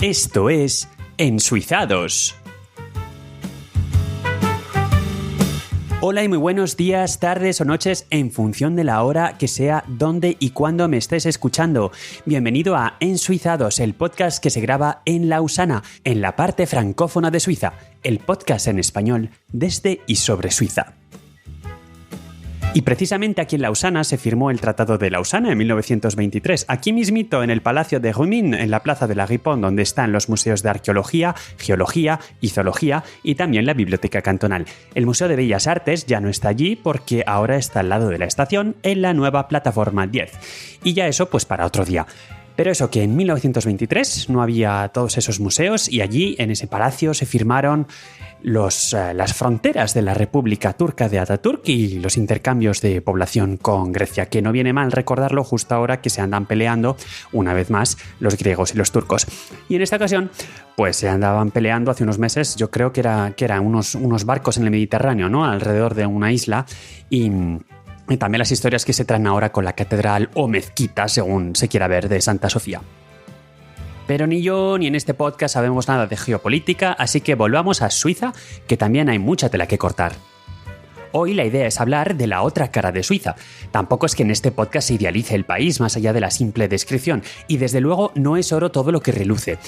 Esto es Ensuizados. Hola y muy buenos días, tardes o noches en función de la hora que sea, dónde y cuándo me estés escuchando. Bienvenido a Ensuizados, el podcast que se graba en Lausana, en la parte francófona de Suiza, el podcast en español desde y sobre Suiza. Y precisamente aquí en Lausana se firmó el Tratado de Lausana en 1923, aquí mismito en el Palacio de Rumines, en la Plaza de la Riponne, donde están los museos de arqueología, geología y zoología y también la Biblioteca Cantonal. El Museo de Bellas Artes ya no está allí porque ahora está al lado de la estación en la nueva plataforma 10. Y ya eso pues para otro día. Pero eso, que en 1923 no había todos esos museos y allí, en ese palacio, se firmaron las fronteras de la República Turca de Atatürk y los intercambios de población con Grecia, que no viene mal recordarlo justo ahora que se andan peleando, una vez más, los griegos y los turcos. Y en esta ocasión, pues se andaban peleando hace unos meses, yo creo que eran unos barcos en el Mediterráneo, ¿no? Alrededor de una isla y también las historias que se traen ahora con la catedral o mezquita, según se quiera ver, de Santa Sofía. Pero ni yo ni en este podcast sabemos nada de geopolítica, así que volvamos a Suiza, que también hay mucha tela que cortar. Hoy la idea es hablar de la otra cara de Suiza. Tampoco es que en este podcast se idealice el país más allá de la simple descripción, y desde luego no es oro todo lo que reluce.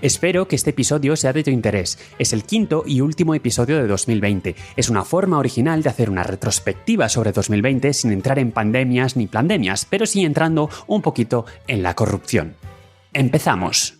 Espero que este episodio sea de tu interés. Es el quinto y último episodio de 2020. Es una forma original de hacer una retrospectiva sobre 2020 sin entrar en pandemias ni plandemias, pero sí entrando un poquito en la corrupción. ¡Empezamos!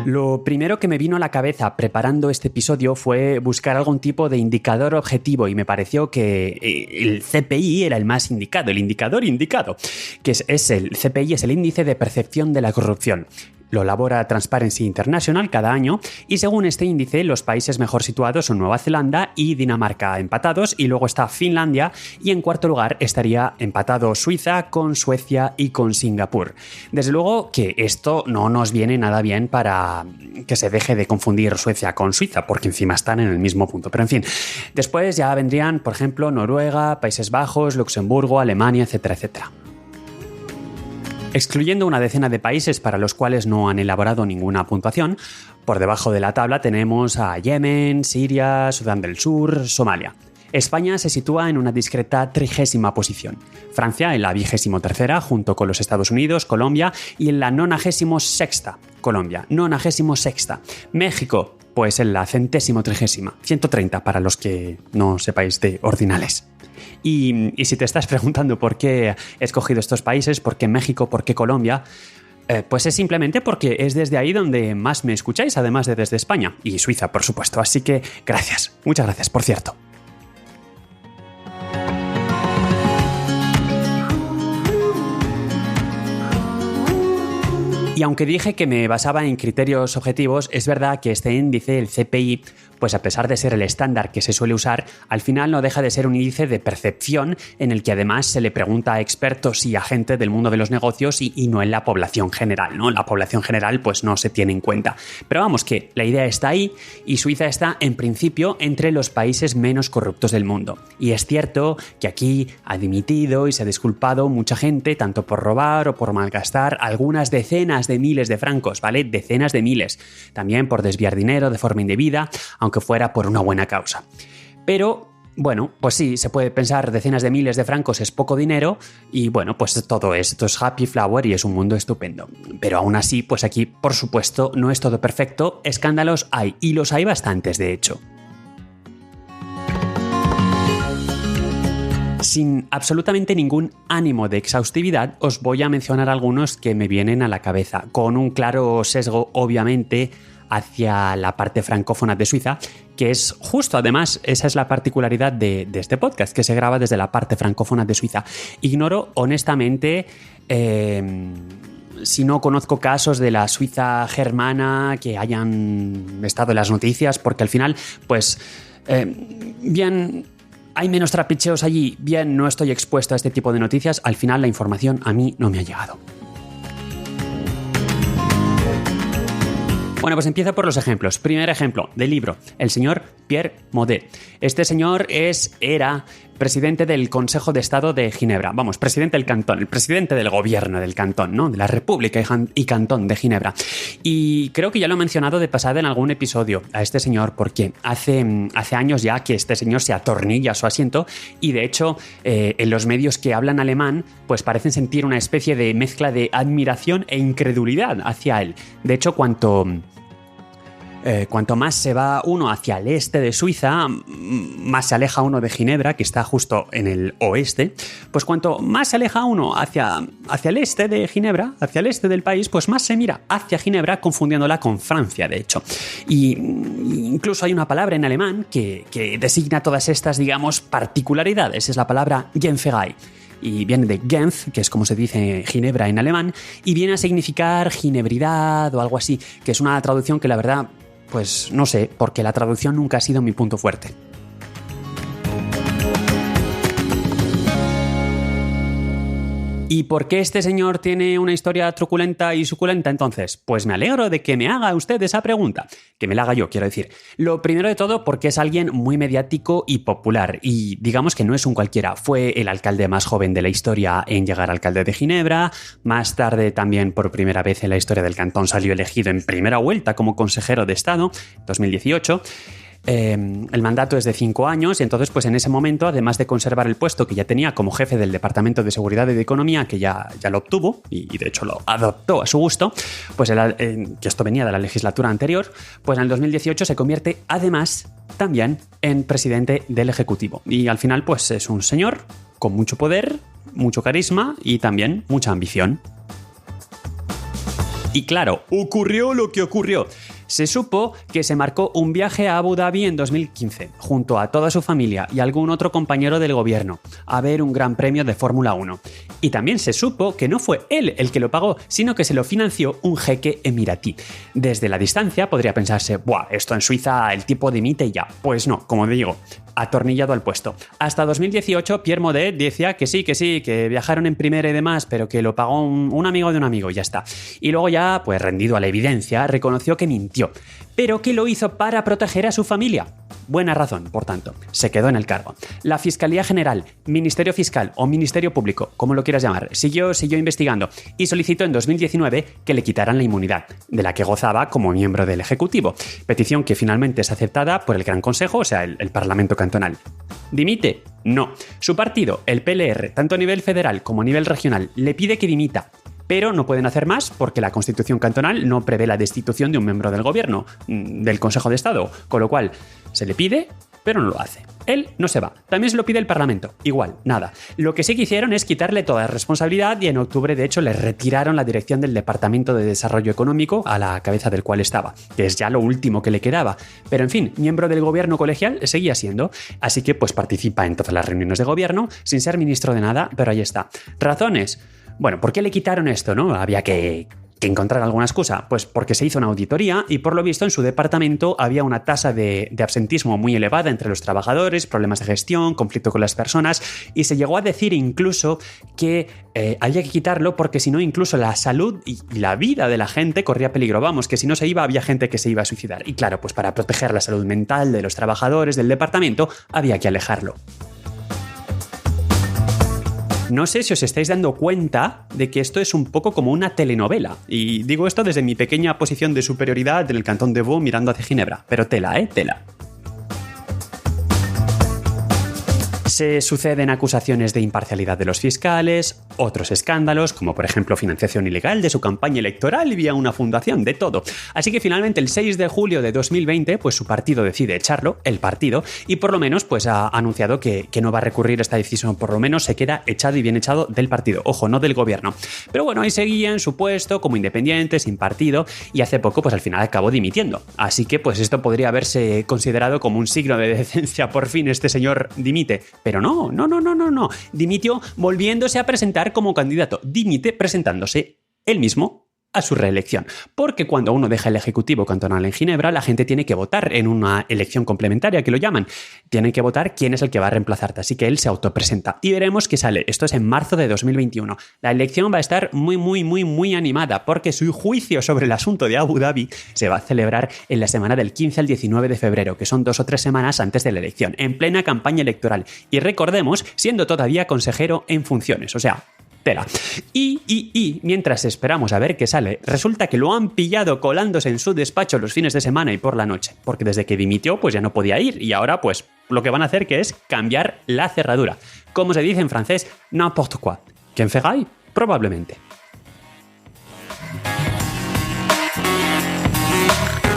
Lo primero que me vino a la cabeza preparando este episodio fue buscar algún tipo de indicador objetivo y me pareció que el CPI era el más indicado, el indicador indicado, que el CPI es el índice de percepción de la corrupción. Lo elabora Transparency International cada año y según este índice los países mejor situados son Nueva Zelanda y Dinamarca empatados y luego está Finlandia y en cuarto lugar estaría empatado Suiza con Suecia y con Singapur. Desde luego que esto no nos viene nada bien para que se deje de confundir Suecia con Suiza porque encima están en el mismo punto, pero en fin. Después ya vendrían, por ejemplo, Noruega, Países Bajos, Luxemburgo, Alemania, etcétera, etcétera. Excluyendo una decena de países para los cuales no han elaborado ninguna puntuación, por debajo de la tabla tenemos a Yemen, Siria, Sudán del Sur, Somalia. España se sitúa en una discreta 30ª posición. Francia en la 23ª, junto con los Estados Unidos, Colombia, y en la 96ª, Colombia, 96ª. México, pues en la 130ª, 130 para los que no sepáis de ordinales. Y si te estás preguntando por qué he escogido estos países, por qué México, por qué Colombia, pues es simplemente porque es desde ahí donde más me escucháis, además de desde España y Suiza, por supuesto. Así que gracias, muchas gracias, por cierto. Y aunque dije que me basaba en criterios objetivos, es verdad que este índice, el CPI, pues a pesar de ser el estándar que se suele usar, al final no deja de ser un índice de percepción en el que además se le pregunta a expertos y a gente del mundo de los negocios y no en la población general, ¿no? La población general pues no se tiene en cuenta. Pero vamos, que la idea está ahí y Suiza está en principio entre los países menos corruptos del mundo. Y es cierto que aquí ha dimitido y se ha disculpado mucha gente, tanto por robar o por malgastar algunas decenas de miles de francos, ¿vale? Decenas de miles. También por desviar dinero de forma indebida, aunque fuera por una buena causa. Pero, bueno, pues sí, se puede pensar decenas de miles de francos es poco dinero y, bueno, pues todo esto es happy flower y es un mundo estupendo. Pero aún así, pues aquí, por supuesto, no es todo perfecto, escándalos hay, y los hay bastantes, de hecho. Sin absolutamente ningún ánimo de exhaustividad, os voy a mencionar algunos que me vienen a la cabeza, con un claro sesgo, obviamente, hacia la parte francófona de Suiza, que es justo, además, esa es la particularidad de este podcast, que se graba desde la parte francófona de Suiza. Ignoro, honestamente, si no conozco casos de la Suiza germana que hayan estado en las noticias, porque al final, pues, bien, hay menos trapicheos allí, bien, no estoy expuesto a este tipo de noticias, al final la información a mí no me ha llegado. Bueno, pues empiezo por los ejemplos. Primer ejemplo del libro, el señor Pierre Maudet. Este señor era presidente del Consejo de Estado de Ginebra. Vamos, presidente del cantón, el presidente del gobierno del cantón, ¿no? De la República y Cantón de Ginebra. Y creo que ya lo he mencionado de pasada en algún episodio a este señor, porque hace años ya que este señor se atornilla a su asiento y de hecho en los medios que hablan alemán pues parecen sentir una especie de mezcla de admiración e incredulidad hacia él. De hecho, cuanto más se va uno hacia el este de Suiza, más se aleja uno de Ginebra, que está justo en el oeste, pues cuanto más se aleja uno hacia el este de Ginebra, hacia el este del país, pues más se mira hacia Ginebra, confundiéndola con Francia, de hecho. Y incluso hay una palabra en alemán que designa todas estas, digamos, particularidades. Es la palabra Genferei. Y viene de Genf, que es como se dice Ginebra en alemán, y viene a significar ginebridad o algo así, que es una traducción que la verdad, pues no sé, porque la traducción nunca ha sido mi punto fuerte. ¿Y por qué este señor tiene una historia truculenta y suculenta entonces? Pues me alegro de que me haga usted esa pregunta. Que me la haga yo, quiero decir. Lo primero de todo porque es alguien muy mediático y popular. Y digamos que no es un cualquiera. Fue el alcalde más joven de la historia en llegar alcalde de Ginebra. Más tarde también por primera vez en la historia del cantón salió elegido en primera vuelta como consejero de Estado, 2018. El mandato es de 5 años y entonces pues en ese momento, además de conservar el puesto que ya tenía como jefe del Departamento de Seguridad y de Economía, que ya lo obtuvo y de hecho lo adoptó a su gusto, pues que esto venía de la legislatura anterior, pues en el 2018 se convierte además también en presidente del Ejecutivo. Y al final pues es un señor con mucho poder, mucho carisma y también mucha ambición. Y claro, ocurrió lo que ocurrió. Se supo que se marcó un viaje a Abu Dhabi en 2015, junto a toda su familia y algún otro compañero del gobierno, a ver un gran premio de Fórmula 1. Y también se supo que no fue él el que lo pagó, sino que se lo financió un jeque emiratí. Desde la distancia podría pensarse, ¡buah! Esto en Suiza el tipo dimite y ya. Pues no, como digo, atornillado al puesto. Hasta 2018 Pierre Maudet decía que sí, que viajaron en primera y demás, pero que lo pagó un amigo de un amigo y ya está. Y luego ya, pues rendido a la evidencia, reconoció que mintió, pero que lo hizo para proteger a su familia. Buena razón, por tanto. Se quedó en el cargo. La Fiscalía General, Ministerio Fiscal o Ministerio Público, como lo quieras llamar, siguió investigando y solicitó en 2019 que le quitaran la inmunidad, de la que gozaba como miembro del Ejecutivo. Petición que finalmente es aceptada por el Gran Consejo, o sea, el Parlamento Cantonal. ¿Dimite? No. Su partido, el PLR, tanto a nivel federal como a nivel regional, le pide que dimita. Pero no pueden hacer más porque la Constitución cantonal no prevé la destitución de un miembro del gobierno, del Consejo de Estado, con lo cual se le pide, pero no lo hace. Él no se va. También se lo pide el Parlamento. Igual, nada. Lo que sí que hicieron es quitarle toda responsabilidad y en octubre, de hecho, le retiraron la dirección del Departamento de Desarrollo Económico, a la cabeza del cual estaba, que es ya lo último que le quedaba. Pero en fin, miembro del gobierno colegial seguía siendo, así que pues participa en todas las reuniones de gobierno, sin ser ministro de nada, pero ahí está. ¿Razones? Bueno, ¿por qué le quitaron esto, no? Había que encontrar alguna excusa. Pues porque se hizo una auditoría y por lo visto en su departamento había una tasa de absentismo muy elevada entre los trabajadores, problemas de gestión, conflicto con las personas y se llegó a decir incluso que había que quitarlo porque si no incluso la salud y la vida de la gente corría peligro. Vamos, que si no se iba había gente que se iba a suicidar. Y claro, pues para proteger la salud mental de los trabajadores del departamento había que alejarlo. No sé si os estáis dando cuenta de que esto es un poco como una telenovela. Y digo esto desde mi pequeña posición de superioridad en el cantón de Vaud mirando hacia Ginebra. Pero tela, tela. Se suceden acusaciones de imparcialidad de los fiscales, otros escándalos, como por ejemplo financiación ilegal de su campaña electoral vía una fundación, de todo. Así que finalmente el 6 de julio de 2020, pues su partido decide echarlo, el partido, y por lo menos pues ha anunciado que no va a recurrir esta decisión, por lo menos se queda echado y bien echado del partido, ojo, no del gobierno. Pero bueno, ahí seguía en su puesto como independiente, sin partido, y hace poco pues al final acabó dimitiendo. Así que pues esto podría haberse considerado como un signo de decencia, por fin este señor dimite. Pero no. Dimitió volviéndose a presentar como candidato. Dimite presentándose él mismo. a su reelección. Porque cuando uno deja el Ejecutivo cantonal en Ginebra, la gente tiene que votar en una elección complementaria, que lo llaman. Tienen que votar quién es el que va a reemplazarte. Así que él se autopresenta. Y veremos qué sale. Esto es en marzo de 2021. La elección va a estar muy animada, porque su juicio sobre el asunto de Abu Dhabi se va a celebrar en la semana del 15 al 19 de febrero, que son 2 o 3 semanas antes de la elección, en plena campaña electoral. Y recordemos, siendo todavía consejero en funciones. O sea, tela. Y mientras esperamos a ver qué sale, resulta que lo han pillado colándose en su despacho los fines de semana y por la noche, porque desde que dimitió pues ya no podía ir y ahora pues lo que van a hacer que es cambiar la cerradura. Como se dice en francés, n'importe quoi. ¿Quién ferai? Probablemente.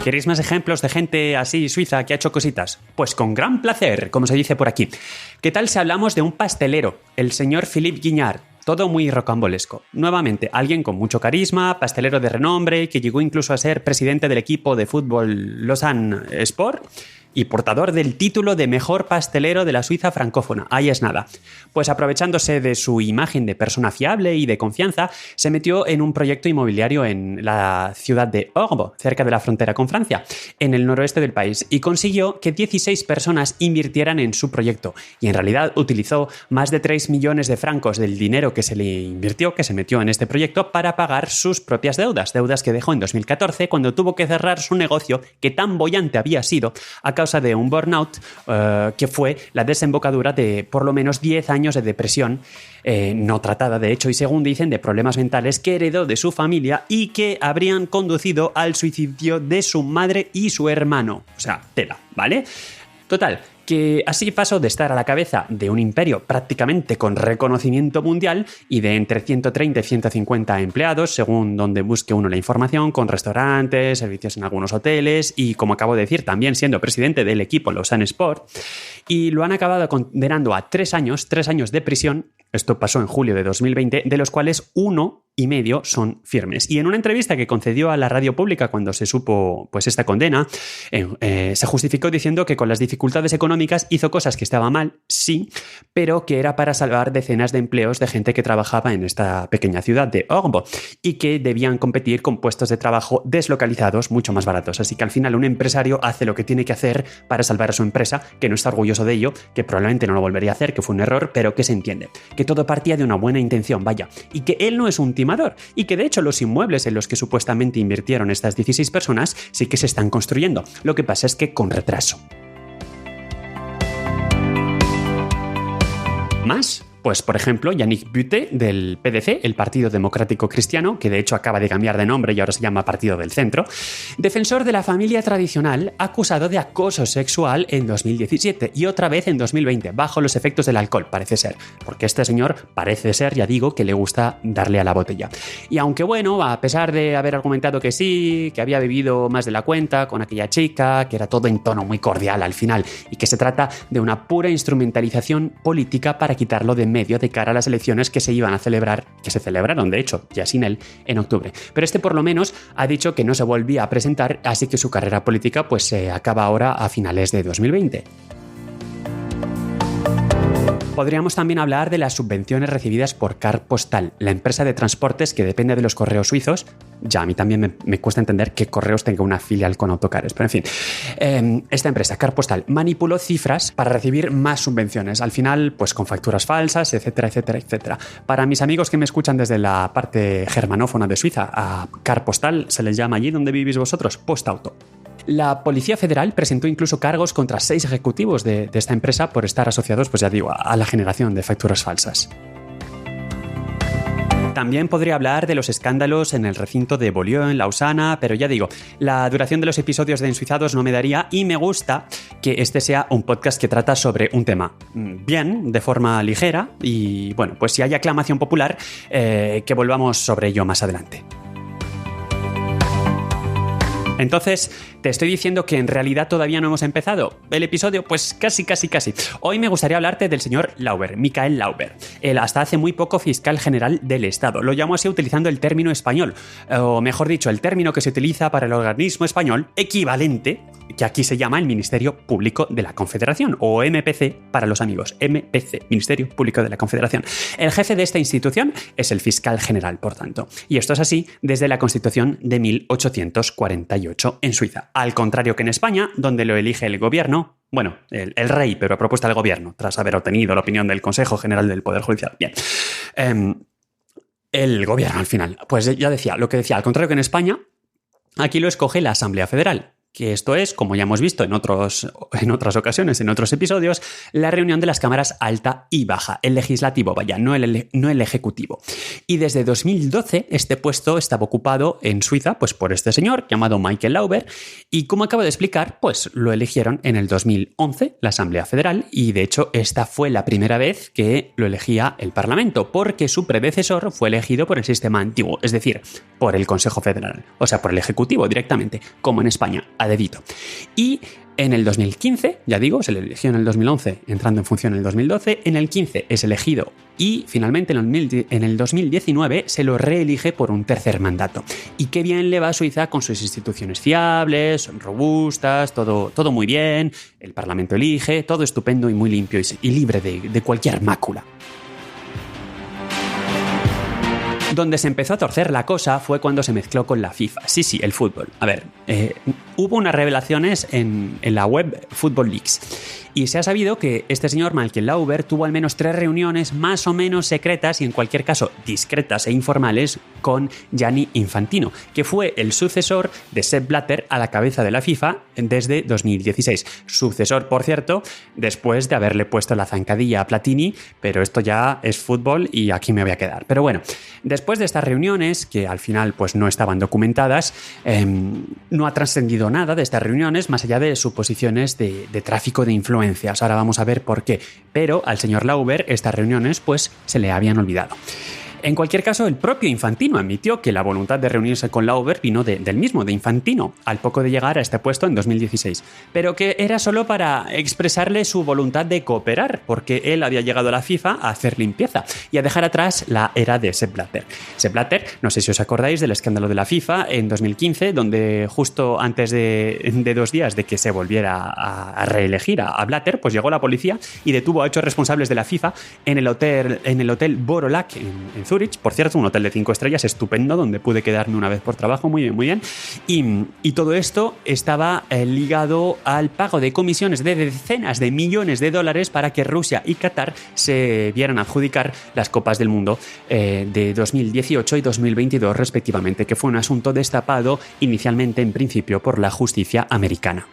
¿Queréis más ejemplos de gente así suiza que ha hecho cositas? Pues con gran placer, como se dice por aquí. ¿Qué tal si hablamos de un pastelero, el señor Philippe Guignard? Todo muy rocambolesco. Nuevamente, alguien con mucho carisma, pastelero de renombre, que llegó incluso a ser presidente del equipo de fútbol Lausanne Sport y portador del título de mejor pastelero de la Suiza francófona. Ahí es nada. Pues aprovechándose de su imagen de persona fiable y de confianza, se metió en un proyecto inmobiliario en la ciudad de Orbe, cerca de la frontera con Francia, en el noroeste del país, y consiguió que 16 personas invirtieran en su proyecto. Y en realidad utilizó más de 3 millones de francos del dinero que se le invirtió, que se metió en este proyecto, para pagar sus propias deudas que dejó en 2014 cuando tuvo que cerrar su negocio que tan boyante había sido a causa de un burnout que fue la desembocadura de por lo menos 10 años de depresión no tratada, de hecho, y según dicen, de problemas mentales que heredó de su familia y que habrían conducido al suicidio de su madre y su hermano. O sea, tela, ¿vale? Total, que así pasó de estar a la cabeza de un imperio prácticamente con reconocimiento mundial y de entre 130 y 150 empleados, según donde busque uno la información, con restaurantes, servicios en algunos hoteles y, como acabo de decir, también siendo presidente del equipo Lausanne Sport, y lo han acabado condenando a 3 años de prisión. Esto pasó en julio de 2020, de los cuales 1,5 son firmes. Y en una entrevista que concedió a la radio pública cuando se supo pues esta condena, se justificó diciendo que con las dificultades económicas hizo cosas que estaban mal, sí, pero que era para salvar decenas de empleos de gente que trabajaba en esta pequeña ciudad de Orbe y que debían competir con puestos de trabajo deslocalizados mucho más baratos. Así que al final un empresario hace lo que tiene que hacer para salvar a su empresa, que no está orgulloso de ello, que probablemente no lo volvería a hacer, que fue un error, pero que se entiende. Que todo partía de una buena intención, vaya, y que él no es un timador, y que de hecho los inmuebles en los que supuestamente invirtieron estas 16 personas sí que se están construyendo. Lo que pasa es que con retraso. ¿Más? Pues, por ejemplo, Yannick Butte del PDC, el Partido Democrático Cristiano, que de hecho acaba de cambiar de nombre y ahora se llama Partido del Centro, defensor de la familia tradicional, acusado de acoso sexual en 2017 y otra vez en 2020, bajo los efectos del alcohol, parece ser, porque este señor parece ser, ya digo, que le gusta darle a la botella. Y aunque bueno, a pesar de haber argumentado que sí, que había bebido más de la cuenta con aquella chica, que era todo en tono muy cordial al final y que se trata de una pura instrumentalización política para quitarlo de medio de cara a las elecciones que se iban a celebrar, que se celebraron de hecho ya sin él en octubre. Pero este por lo menos ha dicho que no se volvía a presentar, así que su carrera política pues se acaba ahora a finales de 2020. Podríamos también hablar de las subvenciones recibidas por Car Postal, la empresa de transportes que depende de los correos suizos. Ya a mí también me cuesta entender que Correos tenga una filial con autocares, pero en fin. Esta empresa, Car Postal, manipuló cifras para recibir más subvenciones. Al final, pues con facturas falsas, etcétera, etcétera, etcétera. Para mis amigos que me escuchan desde la parte germanófona de Suiza, a Car Postal se les llama allí donde vivís vosotros, Postauto. La Policía Federal presentó incluso cargos contra 6 ejecutivos de esta empresa por estar asociados, pues ya digo, a la generación de facturas falsas. También podría hablar de los escándalos en el recinto de Beaulieu, en Lausana, pero ya digo, la duración de los episodios de Ensuizados no me daría y me gusta que este sea un podcast que trata sobre un tema bien, de forma ligera y bueno, pues si hay aclamación popular, que volvamos sobre ello más adelante. Entonces, te estoy diciendo que en realidad todavía no hemos empezado el episodio, pues casi. Hoy me gustaría hablarte del señor Lauber, Michael Lauber, el hasta hace muy poco fiscal general del Estado. Lo llamo así utilizando el término español, o mejor dicho, el término que se utiliza para el organismo español equivalente que aquí se llama el Ministerio Público de la Confederación, o MPC para los amigos, MPC, Ministerio Público de la Confederación. El jefe de esta institución es el fiscal general, por tanto. Y esto es así desde la Constitución de 1848 en Suiza. Al contrario que en España, donde lo elige el gobierno, bueno, el rey, pero a propuesta del gobierno, tras haber obtenido la opinión del Consejo General del Poder Judicial. Bien. El gobierno, al final. Pues ya decía, lo que decía, al contrario que en España, aquí lo escoge la Asamblea Federal, que esto es, como ya hemos visto en otras ocasiones, en otros episodios, la reunión de las cámaras alta y baja, el legislativo, vaya, no el ejecutivo. Y desde 2012 este puesto estaba ocupado en Suiza pues por este señor llamado Michael Lauber, y como acabo de explicar, pues lo eligieron en el 2011 la Asamblea Federal, y de hecho esta fue la primera vez que lo elegía el Parlamento, porque su predecesor fue elegido por el sistema antiguo, es decir, por el Consejo Federal, o sea, por el Ejecutivo directamente, como en España, a dedito. Y en el 2015, ya digo, se le eligió en el 2011, entrando en función en el 2012, en el 15 es elegido y finalmente en el 2019 se lo reelige por un tercer mandato. Y qué bien le va a Suiza con sus instituciones fiables, robustas, todo muy bien, el Parlamento elige, todo estupendo y muy limpio y libre de cualquier mácula. Donde se empezó a torcer la cosa fue cuando se mezcló con la FIFA. Sí, el fútbol. A ver, hubo unas revelaciones en la web Football Leaks. Y se ha sabido que este señor Michael Lauber tuvo al menos 3 reuniones más o menos secretas y en cualquier caso discretas e informales con Gianni Infantino, que fue el sucesor de Sepp Blatter a la cabeza de la FIFA desde 2016. Sucesor, por cierto, después de haberle puesto la zancadilla a Platini, pero esto ya es fútbol y aquí me voy a quedar. Pero bueno, después de estas reuniones, que al final pues no estaban documentadas, no ha trascendido nada de estas reuniones más allá de suposiciones de tráfico de influencias. Ahora vamos a ver por qué. Pero al señor Lauber estas reuniones pues se le habían olvidado. En cualquier caso, el propio Infantino admitió que la voluntad de reunirse con Lauber vino del mismo, de Infantino, al poco de llegar a este puesto en 2016, pero que era solo para expresarle su voluntad de cooperar, porque él había llegado a la FIFA a hacer limpieza y a dejar atrás la era de Sepp Blatter. Sepp Blatter, no sé si os acordáis del escándalo de la FIFA en 2015, donde justo antes de 2 días de que se volviera a reelegir a Blatter, pues llegó la policía y detuvo a 8 responsables de la FIFA en el hotel Borolac en Zurich, por cierto, un hotel de 5 estrellas estupendo, donde pude quedarme una vez por trabajo, muy bien. Y todo esto estaba ligado al pago de comisiones de decenas de millones de dólares para que Rusia y Qatar se vieran adjudicar las Copas del Mundo de 2018 y 2022 respectivamente, que fue un asunto destapado inicialmente en principio por la justicia americana.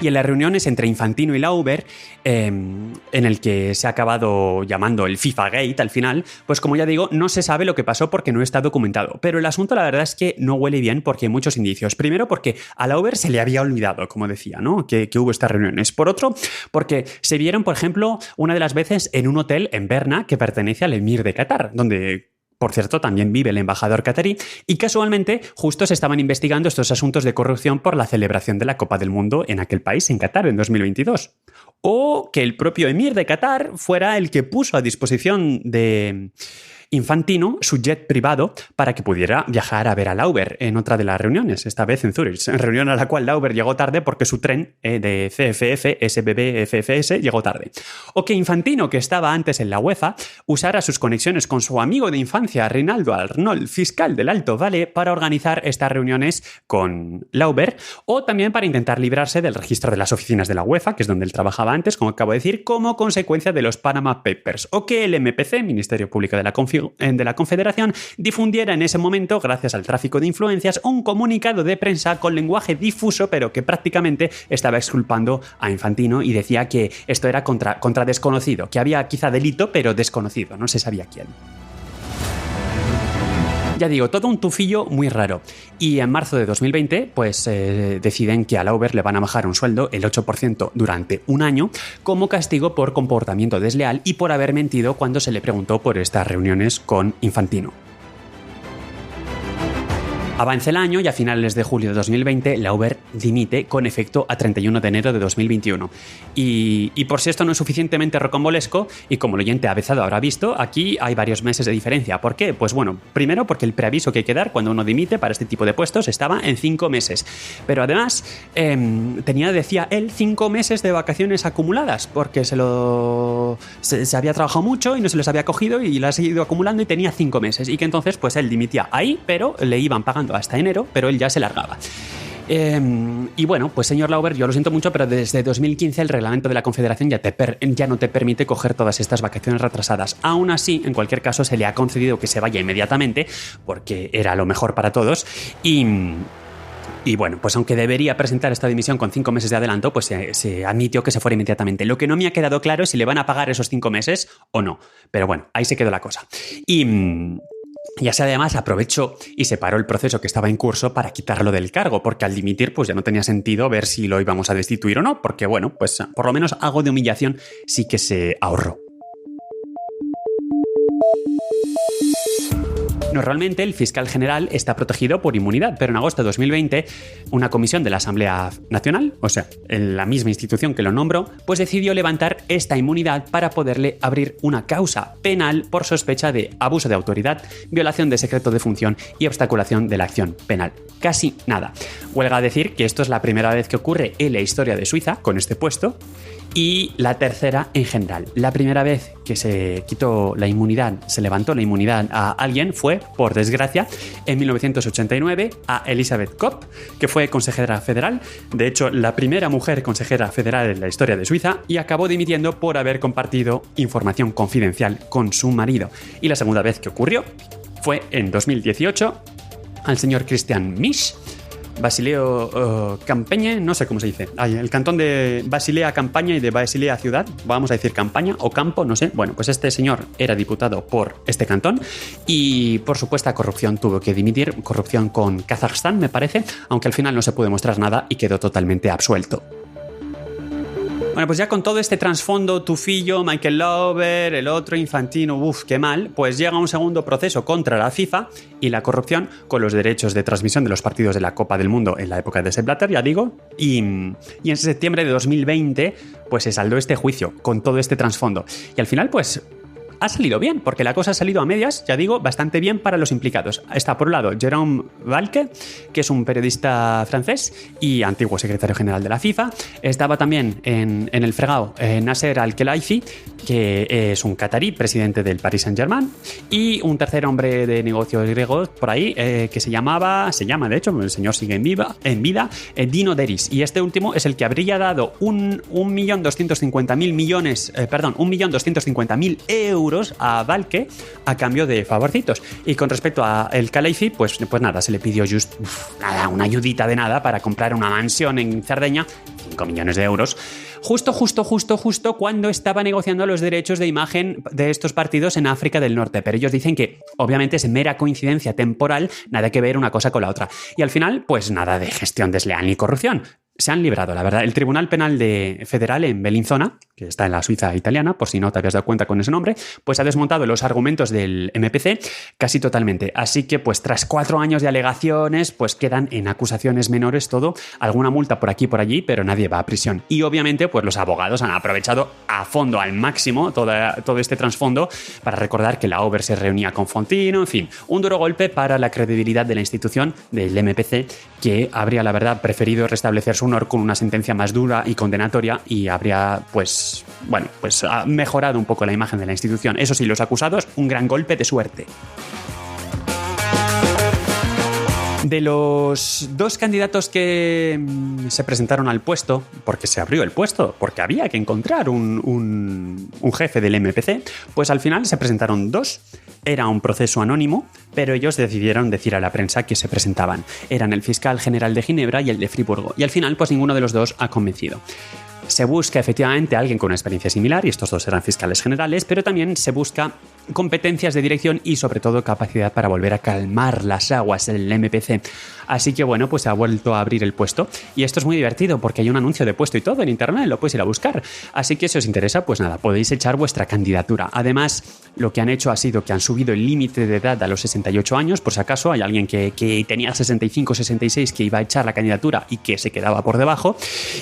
Y en las reuniones entre Infantino y Lauber, en el que se ha acabado llamando el FIFA Gate al final, pues como ya digo, no se sabe lo que pasó porque no está documentado. Pero el asunto la verdad es que no huele bien porque hay muchos indicios. Primero porque a Lauber se le había olvidado, como decía, ¿no? que hubo estas reuniones. Por otro, porque se vieron, por ejemplo, una de las veces en un hotel en Berna que pertenece al Emir de Qatar, donde... Por cierto, también vive el embajador catarí y casualmente justo se estaban investigando estos asuntos de corrupción por la celebración de la Copa del Mundo en aquel país, en Qatar, en 2022. O que el propio emir de Qatar fuera el que puso a disposición de Infantino su jet privado para que pudiera viajar a ver a Lauber en otra de las reuniones, esta vez en Zurich, reunión a la cual Lauber llegó tarde porque su tren de CFF, SBB, FFS llegó tarde. O que Infantino, que estaba antes en la UEFA, usara sus conexiones con su amigo de infancia, Reinaldo Arnold, fiscal del Alto Vale, para organizar estas reuniones con Lauber, o también para intentar librarse del registro de las oficinas de la UEFA, que es donde él trabajaba antes, como acabo de decir, como consecuencia de los Panama Papers, o que el MPC, Ministerio Público de la Confederación, difundiera en ese momento, gracias al tráfico de influencias, un comunicado de prensa con lenguaje difuso, pero que prácticamente estaba exculpando a Infantino y decía que esto era contra desconocido, que había quizá delito, pero desconocido, no se sabía quién. Ya digo, todo un tufillo muy raro. Y en marzo de 2020, pues deciden que a Lauber le van a bajar un sueldo, el 8% durante un año, como castigo por comportamiento desleal y por haber mentido cuando se le preguntó por estas reuniones con Infantino. Avanza el año y a finales de julio de 2020 Lauber dimite con efecto a 31 de enero de 2021. Y por si esto no es suficientemente rocambolesco, y como el oyente avezado habrá visto, aquí hay varios meses de diferencia. ¿Por qué? Pues bueno, primero porque el preaviso que hay que dar cuando uno dimite para este tipo de puestos estaba en 5 meses. Pero además decía él, 5 meses de vacaciones acumuladas, porque se había trabajado mucho y no se les había cogido y las ha ido acumulando y tenía 5 meses. Y que entonces pues él dimitía ahí, pero le iban pagando hasta enero, pero él ya se largaba. Y bueno, pues señor Lauber, yo lo siento mucho, pero desde 2015 el reglamento de la Confederación ya no te permite coger todas estas vacaciones retrasadas. Aún así, en cualquier caso, se le ha concedido que se vaya inmediatamente, porque era lo mejor para todos. Y bueno, pues aunque debería presentar esta dimisión con 5 meses de adelanto, pues se admitió que se fuera inmediatamente. Lo que no me ha quedado claro es si le van a pagar esos 5 meses o no. Pero bueno, ahí se quedó la cosa. Y así además aprovechó y separó el proceso que estaba en curso para quitarlo del cargo, porque al dimitir pues ya no tenía sentido ver si lo íbamos a destituir o no, porque bueno, pues por lo menos algo de humillación sí que se ahorró. Normalmente el fiscal general está protegido por inmunidad, pero en agosto de 2020 una comisión de la Asamblea Nacional, o sea, en la misma institución que lo nombró, pues decidió levantar esta inmunidad para poderle abrir una causa penal por sospecha de abuso de autoridad, violación de secreto de función y obstaculación de la acción penal. Casi nada. Huelga decir que esto es la primera vez que ocurre en la historia de Suiza con este puesto, y la tercera en general. La primera vez que se levantó la inmunidad a alguien fue, por desgracia, en 1989 a Elisabeth Kopp, que fue consejera federal, de hecho la primera mujer consejera federal en la historia de Suiza, y acabó dimitiendo por haber compartido información confidencial con su marido. Y la segunda vez que ocurrió fue en 2018 al señor Christian Misch, Basileo Campaña, no sé cómo se dice. El cantón de Basilea Campaña y de Basilea Ciudad, vamos a decir Campaña o Campo, no sé. Bueno, pues este señor era diputado por este cantón y por supuesta corrupción tuvo que dimitir, corrupción con Kazajstán me parece, aunque al final no se pudo demostrar nada y quedó totalmente absuelto. Bueno, pues ya con todo este trasfondo, tufillo, Michael Lauber, el otro Infantino, qué mal, pues llega un segundo proceso contra la FIFA y la corrupción con los derechos de transmisión de los partidos de la Copa del Mundo en la época de Sepp Blatter, ya digo, y en septiembre de 2020 pues se saldó este juicio con todo este trasfondo. Y al final pues ha salido bien, porque la cosa ha salido a medias, ya digo, bastante bien para los implicados. Está por un lado Jérôme Valcke, que es un periodista francés y antiguo secretario general de la FIFA. Estaba también en el fregado Nasser Al-Khelaifi, que es un catarí, presidente del Paris Saint-Germain, y un tercer hombre de negocios griegos por ahí, que se llama de hecho, el señor sigue en vida, Dino Deris. Y este último es el que habría dado 1.250.000 euros a Valcke a cambio de favorcitos. Y con respecto a el Khelaifi, pues nada, se le pidió una ayudita de nada para comprar una mansión en Cerdeña, 5 millones de euros, justo cuando estaba negociando los derechos de imagen de estos partidos en África del Norte. Pero ellos dicen que obviamente es mera coincidencia temporal, nada que ver una cosa con la otra. Y al final, pues nada de gestión desleal ni corrupción. Se han librado, la verdad. El Tribunal Penal Federal en Bellinzona, que está en la Suiza italiana, por si no te habías dado cuenta con ese nombre, pues ha desmontado los argumentos del MPC casi totalmente. Así que, pues tras 4 años de alegaciones, pues quedan en acusaciones menores todo, alguna multa por aquí y por allí, pero nadie va a prisión. Y obviamente, pues los abogados han aprovechado a fondo, al máximo, todo este trasfondo para recordar que la Lauber se reunía con Fontino, en fin, un duro golpe para la credibilidad de la institución del MPC, que habría, la verdad, preferido restablecer su honor con una sentencia más dura y condenatoria y habría, ha mejorado un poco la imagen de la institución. Eso sí, los acusados, un gran golpe de suerte. De los 2 candidatos que se presentaron al puesto, porque se abrió el puesto, porque había que encontrar un jefe del MPC, pues al final se presentaron 2. Era un proceso anónimo, pero ellos decidieron decir a la prensa que se presentaban. Eran el fiscal general de Ginebra y el de Friburgo. Y al final, pues ninguno de los 2 ha convencido. Se busca efectivamente a alguien con una experiencia similar, y estos dos eran fiscales generales, pero también se busca competencias de dirección y sobre todo capacidad para volver a calmar las aguas en el MPC. Así que bueno, pues se ha vuelto a abrir el puesto y esto es muy divertido porque hay un anuncio de puesto y todo en internet, lo puedes ir a buscar. Así que si os interesa, pues nada, podéis echar vuestra candidatura. Además, lo que han hecho ha sido que han subido el límite de edad a los 68 años, por si acaso hay alguien que tenía 65, 66 que iba a echar la candidatura y que se quedaba por debajo.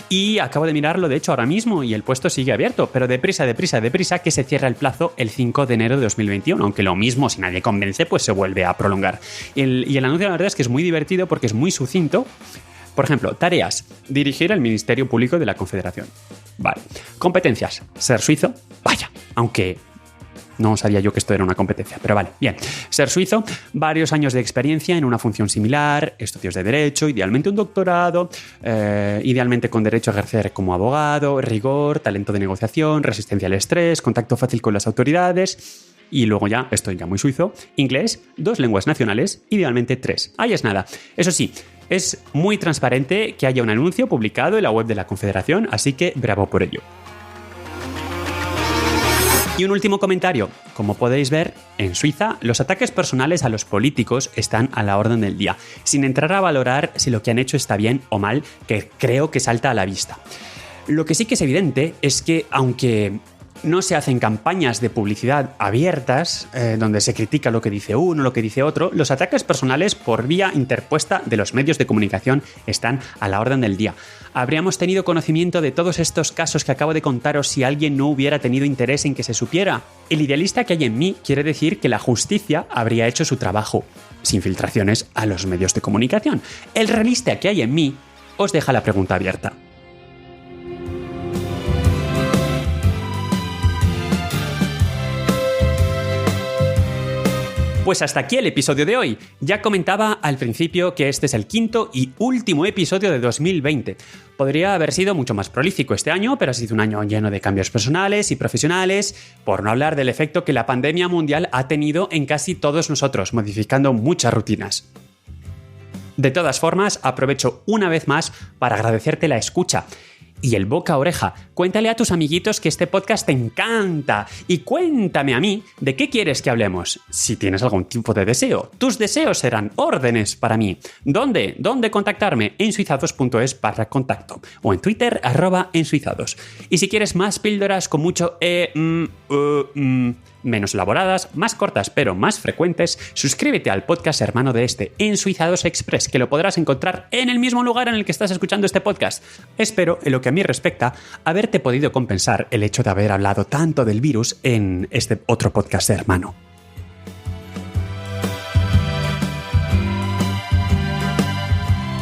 Y acabo de mirarlo, de hecho, ahora mismo y el puesto sigue abierto, pero deprisa, que se cierra el plazo el 5 de enero de 2021, aunque lo mismo, si nadie convence, pues se vuelve a prolongar. Y el anuncio, la verdad es que es muy divertido porque es muy sucinto. Por ejemplo, tareas: dirigir el Ministerio Público de la Confederación. Vale. Competencias: ser suizo. Vaya, aunque no sabía yo que esto era una competencia, pero vale, bien. Ser suizo, varios años de experiencia en una función similar, estudios de derecho, idealmente un doctorado, idealmente con derecho a ejercer como abogado, rigor, talento de negociación, resistencia al estrés, contacto fácil con las autoridades. Y luego ya, esto ya muy suizo, inglés, 2 lenguas nacionales, idealmente 3. Ahí es nada. Eso sí, es muy transparente que haya un anuncio publicado en la web de la Confederación, así que bravo por ello. Y un último comentario. Como podéis ver, en Suiza los ataques personales a los políticos están a la orden del día, sin entrar a valorar si lo que han hecho está bien o mal, que creo que salta a la vista. Lo que sí que es evidente es que, aunque no se hacen campañas de publicidad abiertas, donde se critica lo que dice uno, lo que dice otro, los ataques personales por vía interpuesta de los medios de comunicación están a la orden del día. ¿Habríamos tenido conocimiento de todos estos casos que acabo de contaros si alguien no hubiera tenido interés en que se supiera? El idealista que hay en mí quiere decir que la justicia habría hecho su trabajo, sin filtraciones a los medios de comunicación. El realista que hay en mí os deja la pregunta abierta. Pues hasta aquí el episodio de hoy. Ya comentaba al principio que este es el 5º y último episodio de 2020. Podría haber sido mucho más prolífico este año, pero ha sido un año lleno de cambios personales y profesionales, por no hablar del efecto que la pandemia mundial ha tenido en casi todos nosotros, modificando muchas rutinas. De todas formas, aprovecho una vez más para agradecerte la escucha y el boca a oreja. Cuéntale a tus amiguitos que este podcast te encanta y cuéntame a mí de qué quieres que hablemos. Si tienes algún tipo de deseo, tus deseos serán órdenes para mí. ¿Dónde contactarme? ensuizados.es/contacto o en Twitter @ensuizados. Y si quieres más píldoras con mucho menos elaboradas, más cortas pero más frecuentes, suscríbete al podcast hermano de este, Ensuizados Express, que lo podrás encontrar en el mismo lugar en el que estás escuchando este podcast. Espero, en lo que a mí respecta, haberte podido compensar el hecho de haber hablado tanto del virus en este otro podcast hermano.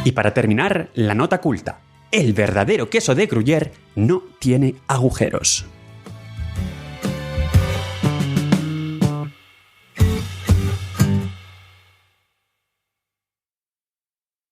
Y para terminar, la nota culta. El verdadero queso de Gruyère no tiene agujeros.